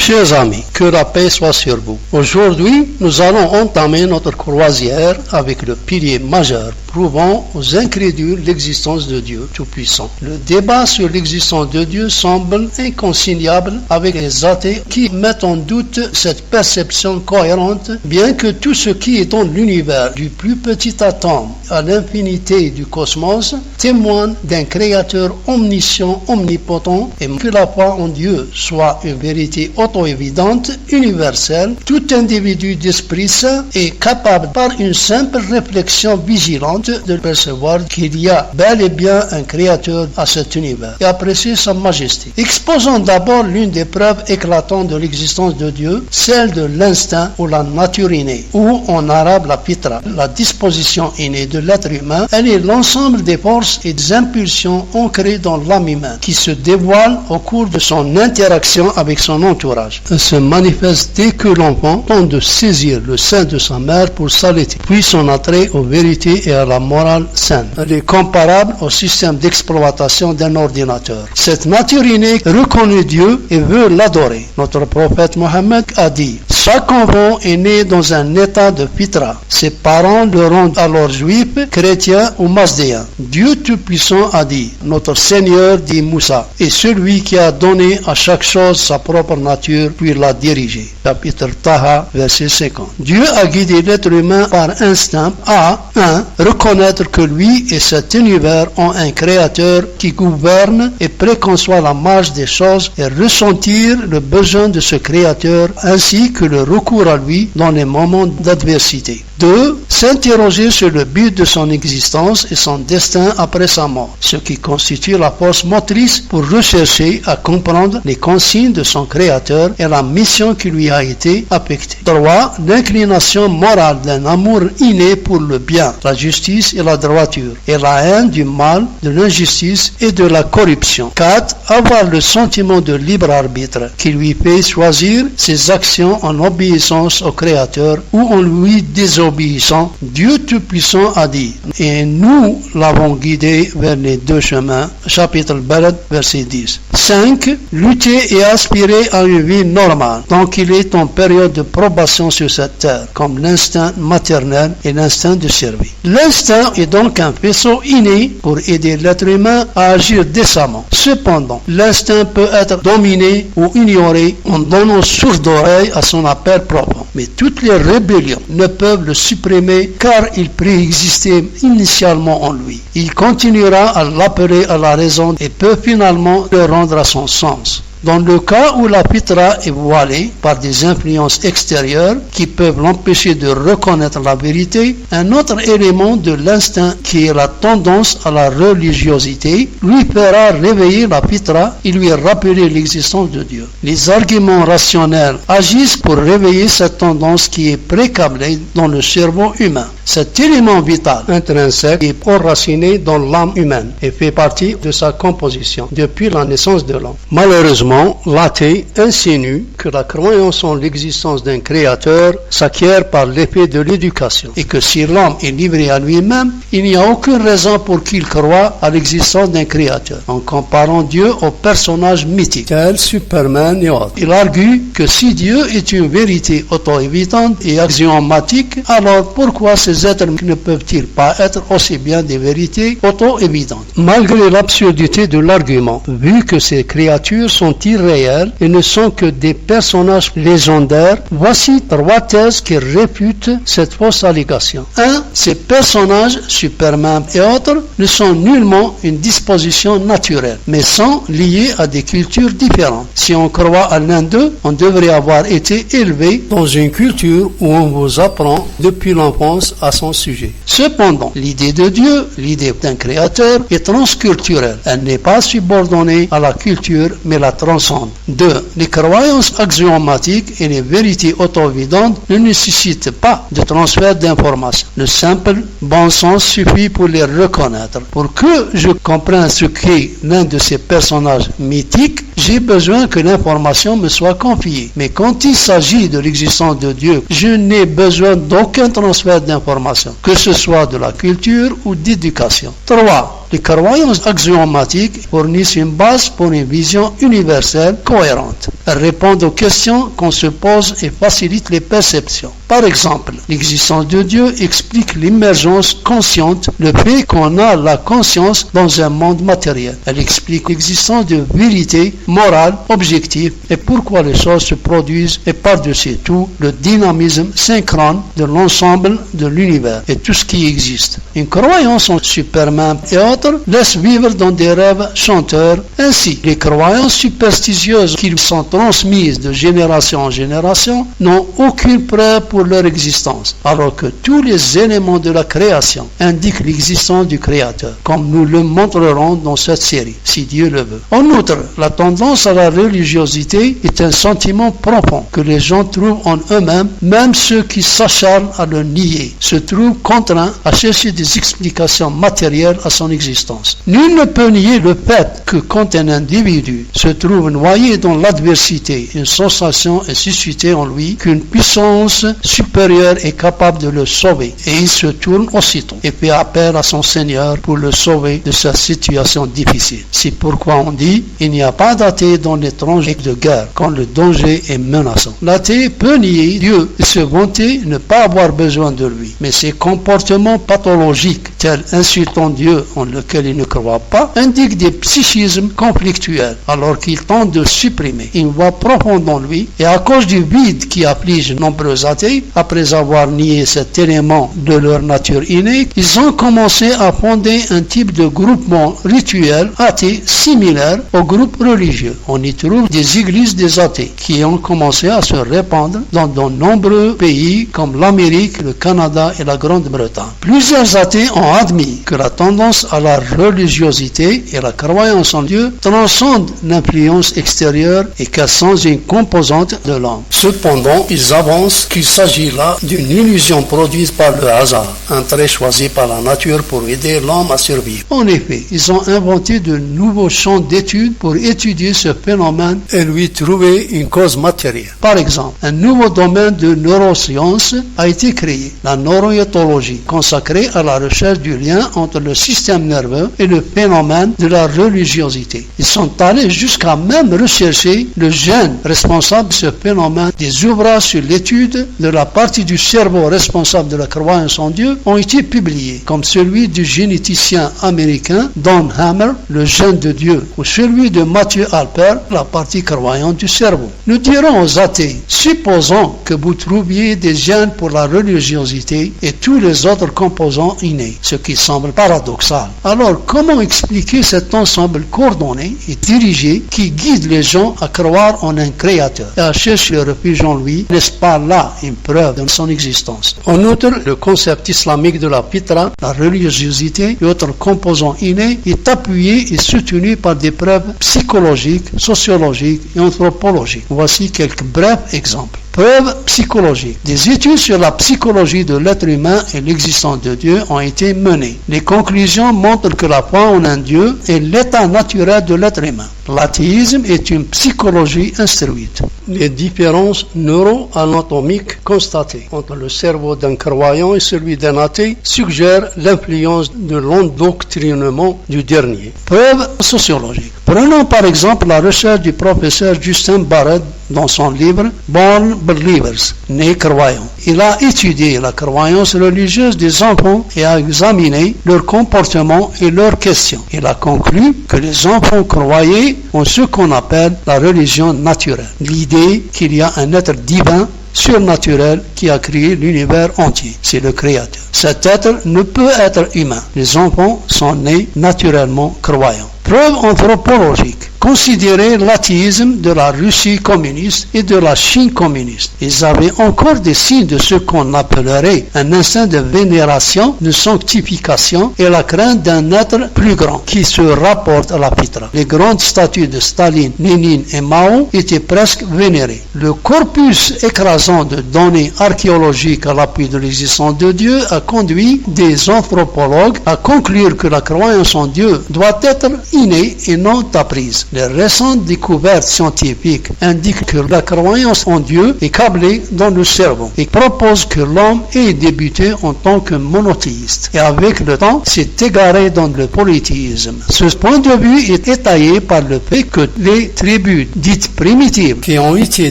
Chers amis, que la paix soit sur vous. Aujourd'hui, nous allons entamer notre croisière avec le pilier majeur prouvant aux incrédules l'existence de Dieu Tout-Puissant. Le débat sur l'existence de Dieu semble inconciliable avec les athées qui mettent en doute cette perception cohérente, bien que tout ce qui est dans l'univers, du plus petit atome à l'infinité du cosmos, témoigne d'un créateur omniscient, omnipotent, et que la foi en Dieu soit une vérité auto-évidente, universelle. Tout individu d'esprit saint est capable par une simple réflexion vigilante de percevoir qu'il y a bel et bien un créateur à cet univers et apprécier sa majesté. Exposons d'abord l'une des preuves éclatantes de l'existence de Dieu, celle de l'instinct ou la nature innée, ou en arabe la fitra, la disposition innée de l'être humain. Elle est l'ensemble des forces et des impulsions ancrées dans l'âme humaine qui se dévoilent au cours de son interaction avec son entourage. Elle se manifeste dès que l'enfant tente de saisir le sein de sa mère pour s'allaiter, puis son attrait aux vérités et à la morale saine. Elle est comparable au système d'exploitation d'un ordinateur. Cette nature innée reconnaît Dieu et veut l'adorer. Notre prophète Mohammed a dit: chaque enfant est né dans un état de fitra. Ses parents le rendent alors juif, chrétien ou masdéen. Dieu Tout-Puissant a dit, notre Seigneur dit Moussa, est celui qui a donné à chaque chose sa propre nature, puis l'a dirigée. Chapitre Taha, verset 50. Dieu a guidé l'être humain par instinct à 1. Reconnaître que lui et cet univers ont un créateur qui gouverne et préconçoit la marche des choses et ressentir le besoin de ce créateur ainsi que le recours à lui dans les moments d'adversité. 2. S'interroger sur le but de son existence et son destin après sa mort, ce qui constitue la force motrice pour rechercher à comprendre les consignes de son créateur et la mission qui lui a été affectée. 3. L'inclination morale d'un amour inné pour le bien, la justice et la droiture, et la haine du mal, de l'injustice et de la corruption. 4. Avoir le sentiment de libre arbitre qui lui fait choisir ses actions en obéissance au créateur ou en lui désobéissant. Dieu Tout-Puissant a dit, et nous l'avons guidé vers les deux chemins. Chapitre Balad, verset 10. 5. Lutter et aspirer à une vie normale, tant qu'il est en période de probation sur cette terre, comme l'instinct maternel et l'instinct de servir. L'instinct est donc un faisceau inné pour aider l'être humain à agir décemment. Cependant, l'instinct peut être dominé ou ignoré en donnant source d'oreille à son appel propre. Mais toutes les rébellions ne peuvent le supprimer car il préexistait initialement en lui. Il continuera à l'appeler à la raison et peut finalement le rendre à son sens. Dans le cas où la fitra est voilée par des influences extérieures qui peuvent l'empêcher de reconnaître la vérité, un autre élément de l'instinct qui est la tendance à la religiosité lui fera réveiller la fitra et lui rappeler l'existence de Dieu. Les arguments rationnels agissent pour réveiller cette tendance qui est précablée dans le cerveau humain. Cet élément vital, intrinsèque, est enraciné dans l'âme humaine et fait partie de sa composition depuis la naissance de l'homme. Malheureusement, l'athée insinue que la croyance en l'existence d'un créateur s'acquiert par l'effet de l'éducation et que si l'homme est livré à lui-même, il n'y a aucune raison pour qu'il croie à l'existence d'un créateur, en comparant Dieu aux personnages mythiques, tels Superman et autres. Il argue que si Dieu est une vérité auto-évidente et axiomatique, alors pourquoi ces êtres ne peuvent-ils pas être aussi bien des vérités auto-évidentes? Malgré l'absurdité de l'argument, vu que ces créatures sont irréelles et ne sont que des personnages légendaires, voici 3 thèses qui réfutent cette fausse allégation. 1. Ces personnages, Superman et autres, ne sont nullement une disposition naturelle, mais sont liés à des cultures différentes. Si on croit à l'un d'eux, on devrait avoir été élevé dans une culture où on vous apprend depuis l'enfance à son sujet. Cependant, l'idée de Dieu, l'idée d'un créateur, est transculturelle. Elle n'est pas subordonnée à la culture, mais la transcende. 2. Les croyances axiomatiques et les vérités auto-évidentes ne nécessitent pas de transfert d'informations. Le simple bon sens suffit pour les reconnaître. Pour que je comprenne ce qu'est l'un de ces personnages mythiques, j'ai besoin que l'information me soit confiée. Mais quand il s'agit de l'existence de Dieu, je n'ai besoin d'aucun transfert d'information, que ce soit de la culture ou d'éducation. 3. Les croyances axiomatiques fournissent une base pour une vision universelle cohérente. Elles répondent aux questions qu'on se pose et facilitent les perceptions. Par exemple, l'existence de Dieu explique l'émergence consciente, le fait qu'on a la conscience dans un monde matériel. Elle explique l'existence de vérité morale, objective, et pourquoi les choses se produisent, et par-dessus tout, le dynamisme synchrone de l'ensemble de l'univers et tout ce qui existe. Une croyance en Superman et autres laisse vivre dans des rêves chanteurs. Ainsi, les croyances superstitieuses qui sont transmises de génération en génération n'ont aucune preuve pour leur existence, alors que tous les éléments de la création indiquent l'existence du Créateur, comme nous le montrerons dans cette série, si Dieu le veut. En outre, la tendance à la religiosité est un sentiment profond que les gens trouvent en eux-mêmes, même ceux qui s'acharnent à le nier, se trouvent contraints à chercher des explications matérielles à son existence. Nul ne peut nier le fait que quand un individu se trouve noyé dans l'adversité, une sensation est suscitée en lui qu'une puissance supérieure est capable de le sauver, et il se tourne aussitôt et fait appel à son Seigneur pour le sauver de sa situation difficile. C'est pourquoi on dit, il n'y a pas d'athée dans les tranchées de guerre quand le danger est menaçant. L'athée peut nier Dieu et se vanter ne pas avoir besoin de lui, mais ses comportements pathologiques, tels insultant Dieu en lequel il ne croit pas, indiquent des psychismes conflictuels, alors qu'il tente de supprimer une voix profonde en lui, et à cause du vide qui afflige nombreux athées, après avoir nié cet élément de leur nature innée, ils ont commencé à fonder un type de groupement rituel athée similaire aux groupes religieux. On y trouve des églises des athées qui ont commencé à se répandre dans de nombreux pays comme l'Amérique, le Canada et la Grande-Bretagne. Plusieurs athées ont admis que la tendance à la religiosité et la croyance en Dieu transcendent l'influence extérieure et qu'elles sont une composante de l'homme. Cependant, ils avancent qu'il s'agit là d'une illusion produite par le hasard, un trait choisi par la nature pour aider l'homme à survivre. En effet, ils ont inventé de nouveaux champs d'études pour étudier ce phénomène et lui trouver une cause matérielle. Par exemple, un nouveau domaine de neurosciences a été créé, la neuroéthologie, consacrée à la recherche du lien entre le système nerveux et le phénomène de la religiosité. Ils sont allés jusqu'à même rechercher le gène responsable de ce phénomène. Des ouvrages sur l'étude de la partie du cerveau responsable de la croyance en Dieu ont été publiés, comme celui du généticien américain Don Hammer, le gène de Dieu, ou celui de Matthew Alpert, la partie croyante du cerveau. Nous dirons aux athées, supposons que vous trouviez des gènes pour la religiosité et tous les autres composants innés, ce qui semble paradoxal. Alors, comment expliquer cet ensemble coordonné et dirigé qui guide les gens à croire en un créateur et à chercher le refuge en lui? N'est-ce pas là une preuve de son existence? En outre, le concept islamique de la fitra, la religiosité et autres composants innés est appuyé et soutenu par des preuves psychologiques, sociologiques et anthropologiques. Voici quelques brefs exemples. Preuves psychologiques. Des études sur la psychologie de l'être humain et l'existence de Dieu ont été menées. Les conclusions montrent que la foi en un Dieu est l'état naturel de l'être humain. L'athéisme est une psychologie instruite. Les différences neuro-anatomiques constatées entre le cerveau d'un croyant et celui d'un athée suggèrent l'influence de l'endoctrinement du dernier. Preuves sociologiques. Prenons par exemple la recherche du professeur Justin Barrett dans son livre Born Believers, nés croyants. Il a étudié la croyance religieuse des enfants et a examiné leur comportement et leurs questions. Il a conclu que les enfants croyaient en ce qu'on appelle la religion naturelle, l'idée qu'il y a un être divin surnaturel qui a créé l'univers entier. C'est le Créateur. Cet être ne peut être humain. Les enfants sont nés naturellement croyants. Preuve anthropologique. Considérez l'athéisme de la Russie communiste et de la Chine communiste. Ils avaient encore des signes de ce qu'on appellerait un instinct de vénération, de sanctification et la crainte d'un être plus grand qui se rapporte à la fitra. Les grandes statues de Staline, Lénine et Mao étaient presque vénérées. Le corpus écrasant de données archéologiques à l'appui de l'existence de Dieu a conduit des anthropologues à conclure que la croyance en Dieu doit être innée et non apprise. Les récentes découvertes scientifiques indiquent que la croyance en Dieu est câblée dans le cerveau et propose que l'homme ait débuté en tant que monothéiste et avec le temps s'est égaré dans le polythéisme. Ce point de vue est étayé par le fait que les tribus dites primitives qui ont été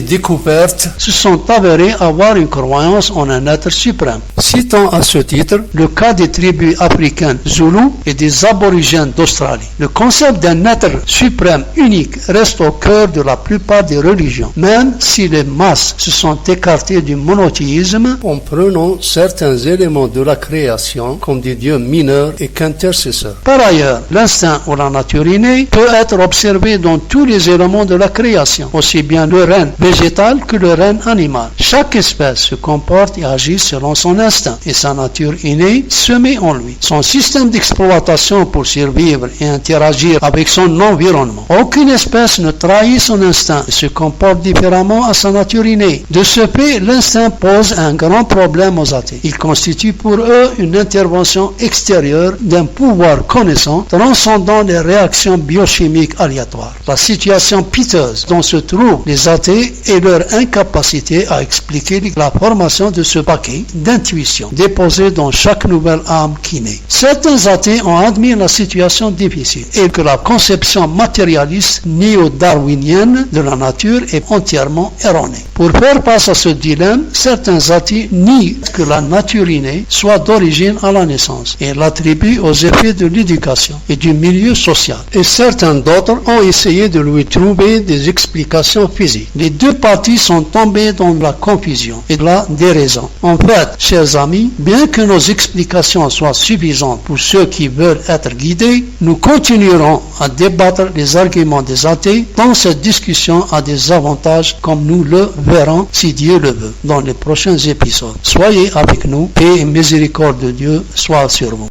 découvertes se sont avérées avoir une croyance en un être suprême. Citant à ce titre le cas des tribus africaines Zoulou et des aborigènes d'Australie. Le concept d'un être suprême unique reste au cœur de la plupart des religions, même si les masses se sont écartées du monothéisme en prenant certains éléments de la création comme des dieux mineurs et qu'intercesseurs. Par ailleurs, l'instinct ou la nature innée peut être observé dans tous les éléments de la création, aussi bien le règne végétal que le règne animal. Chaque espèce se comporte et agit selon son instinct et sa nature innée semée en lui. Son système d'exploitation pour survivre et interagir avec son environnement. Aucune espèce ne trahit son instinct et se comporte différemment à sa nature innée. De ce fait, l'instinct pose un grand problème aux athées. Il constitue pour eux une intervention extérieure d'un pouvoir connaissant transcendant les réactions biochimiques aléatoires. La situation piteuse dont se trouvent les athées est leur incapacité à expliquer la formation de ce paquet d'intuitions déposées dans chaque nouvelle âme qui naît. Certains athées ont admis la situation difficile et que la conception matérialiste néo-darwinienne de la nature est entièrement erronée. Pour faire face à ce dilemme, certains athées nient que la nature innée soit d'origine à la naissance et l'attribuent aux effets de l'éducation et du milieu social. Et certains d'autres ont essayé de lui trouver des explications physiques. Les deux parties sont tombées dans la confusion et la déraison. En fait, chers amis, bien que nos explications soient suffisantes pour ceux qui veulent être guidés, nous continuerons à débattre les arguments des athées tant cette discussion a des avantages comme nous le verrons si Dieu le veut dans les prochains épisodes. Soyez avec nous, paix et miséricorde de Dieu soit sur vous.